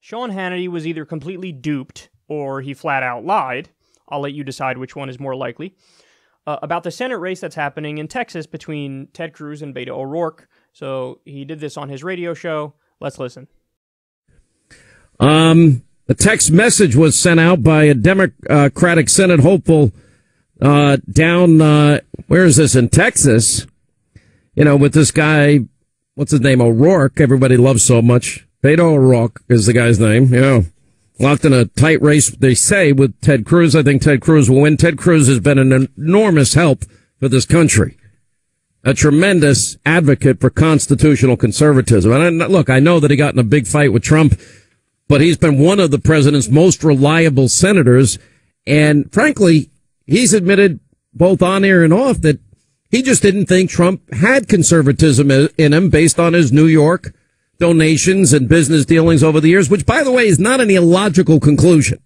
Sean Hannity was either completely duped or he flat out lied. I'll let you decide which one is more likely. About the Senate race that's happening in Texas between Ted Cruz and Beto O'Rourke. So he did this on his radio show. Let's listen. A text message was sent out by a Democratic Senate hopeful down, where is this, in Texas? You know, with this guy, what's his name, O'Rourke, everybody loves so much. Beto O'Rourke is the guy's name, locked in a tight race, they say, with Ted Cruz. I think Ted Cruz will win. Ted Cruz has been an enormous help for this country. A tremendous advocate for constitutional conservatism. And look, I know that he got in a big fight with Trump, but he's been one of the president's most reliable senators. And frankly, he's admitted both on air and off that he just didn't think Trump had conservatism in him based on his New York donations and business dealings over the years, which, by the way, is not an illogical conclusion.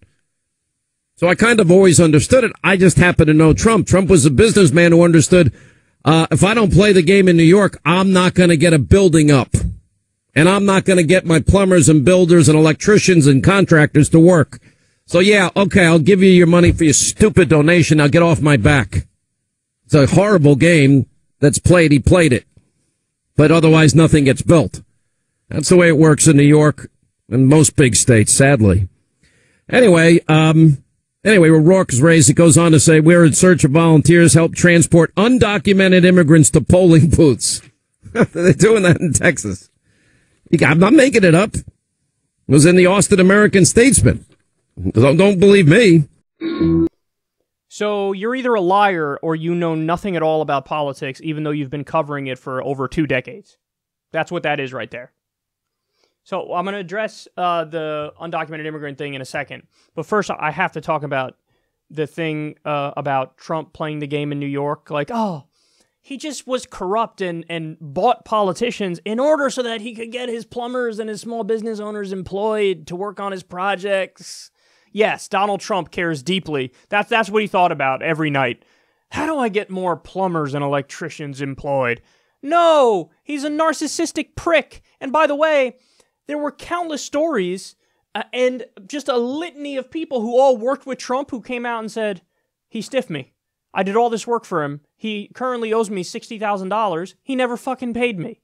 So I kind of always understood it. I just happen to know Trump. Trump was a businessman who understood, if I don't play the game in New York, I'm not going to get a building up. And I'm not going to get my plumbers and builders and electricians and contractors to work. So yeah, okay, I'll give you your money for your stupid donation. Now get off my back. It's a horrible game that's played. He played it. But otherwise nothing gets built. That's the way it works in New York and most big states, sadly. Anyway, O'Rourke's race, it goes on to say, we're in search of volunteers, help transport undocumented immigrants to polling booths. They're doing that in Texas. I'm not making it up. It was in the Austin American-Statesman. Don't believe me. So you're either a liar or you know nothing at all about politics, even though you've been covering it for over 2 decades. That's what that is right there. So I'm going to address the undocumented immigrant thing in a second. But first, I have to talk about the thing about Trump playing the game in New York. Like, oh, he just was corrupt and bought politicians in order so that he could get his plumbers and his small business owners employed to work on his projects. Yes, Donald Trump cares deeply. That's what he thought about every night. How do I get more plumbers and electricians employed? No, he's a narcissistic prick. And by the way, there were countless stories and just a litany of people who all worked with Trump who came out and said, he stiffed me. I did all this work for him. He currently owes me $60,000. He never fucking paid me.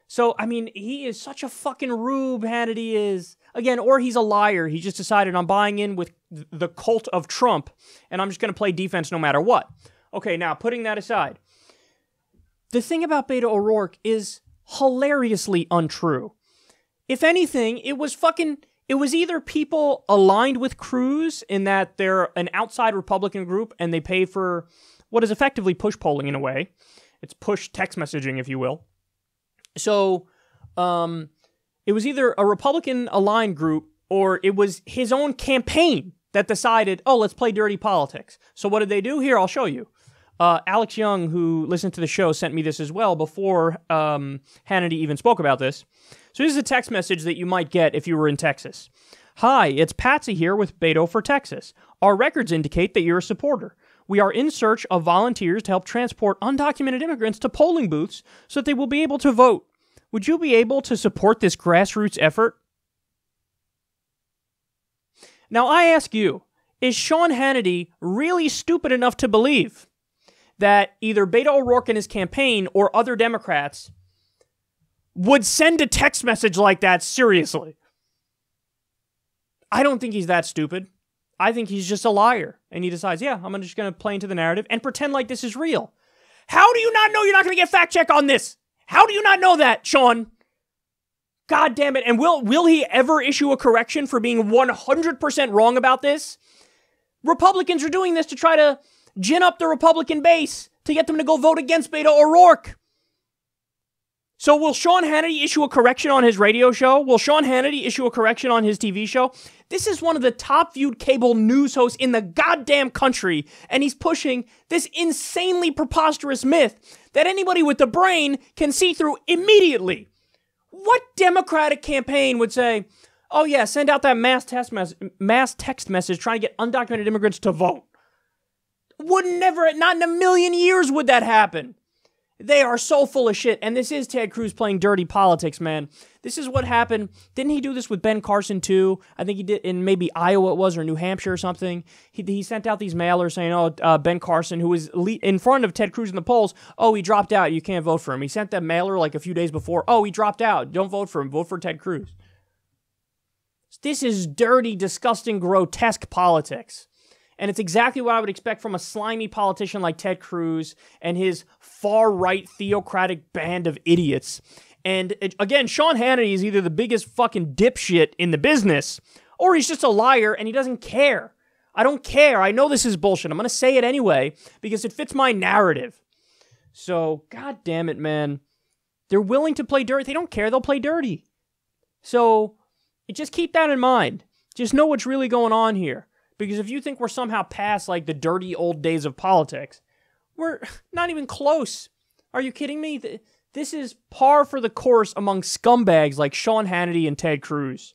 So, I mean, he is such a fucking rube, Hannity is. Again, or he's a liar. He just decided I'm buying in with the cult of Trump, and I'm just going to play defense no matter what. Okay, now, putting that aside. The thing about Beto O'Rourke is hilariously untrue. If anything, it was either people aligned with Cruz in that they're an outside Republican group and they pay for what is effectively push polling in a way. It's push text messaging, if you will. So, it was either a Republican aligned group or it was his own campaign that decided, oh, let's play dirty politics. So what did they do? Here, I'll show you. Alex Young, who listened to the show, sent me this as well before Hannity even spoke about this. So this is a text message that you might get if you were in Texas. Hi, it's Patsy here with Beto for Texas. Our records indicate that you're a supporter. We are in search of volunteers to help transport undocumented immigrants to polling booths so that they will be able to vote. Would you be able to support this grassroots effort? Now I ask you, is Sean Hannity really stupid enough to believe that either Beto O'Rourke and his campaign or other Democrats would send a text message like that seriously? I don't think he's that stupid. I think he's just a liar. And he decides, yeah, I'm just going to play into the narrative and pretend like this is real. How do you not know you're not going to get fact check on this? How do you not know that, Sean? God damn it. And will he ever issue a correction for being 100% wrong about this? Republicans are doing this to try to gin up the Republican base to get them to go vote against Beto O'Rourke. So will Sean Hannity issue a correction on his radio show? Will Sean Hannity issue a correction on his TV show? This is one of the top viewed cable news hosts in the goddamn country, and he's pushing this insanely preposterous myth that anybody with the brain can see through immediately. What Democratic campaign would say, oh yeah, send out that mass text message trying to get undocumented immigrants to vote? Would never, not in a million years would that happen. They are so full of shit, and this is Ted Cruz playing dirty politics, man. This is what happened. Didn't he do this with Ben Carson, too? I think he did in maybe Iowa it was, or New Hampshire or something. He sent out these mailers saying, Ben Carson, who was in front of Ted Cruz in the polls, he dropped out, you can't vote for him. He sent that mailer like a few days before, he dropped out, don't vote for him, vote for Ted Cruz. This is dirty, disgusting, grotesque politics. And it's exactly what I would expect from a slimy politician like Ted Cruz and his far-right theocratic band of idiots. And again, Sean Hannity is either the biggest fucking dipshit in the business, or he's just a liar and he doesn't care. I don't care. I know this is bullshit. I'm going to say it anyway because it fits my narrative. So, god damn it, man. They're willing to play dirty. They don't care. They'll play dirty. So, just keep that in mind. Just know what's really going on here. Because if you think we're somehow past, like, the dirty old days of politics, we're not even close. Are you kidding me? This is par for the course among scumbags like Sean Hannity and Ted Cruz.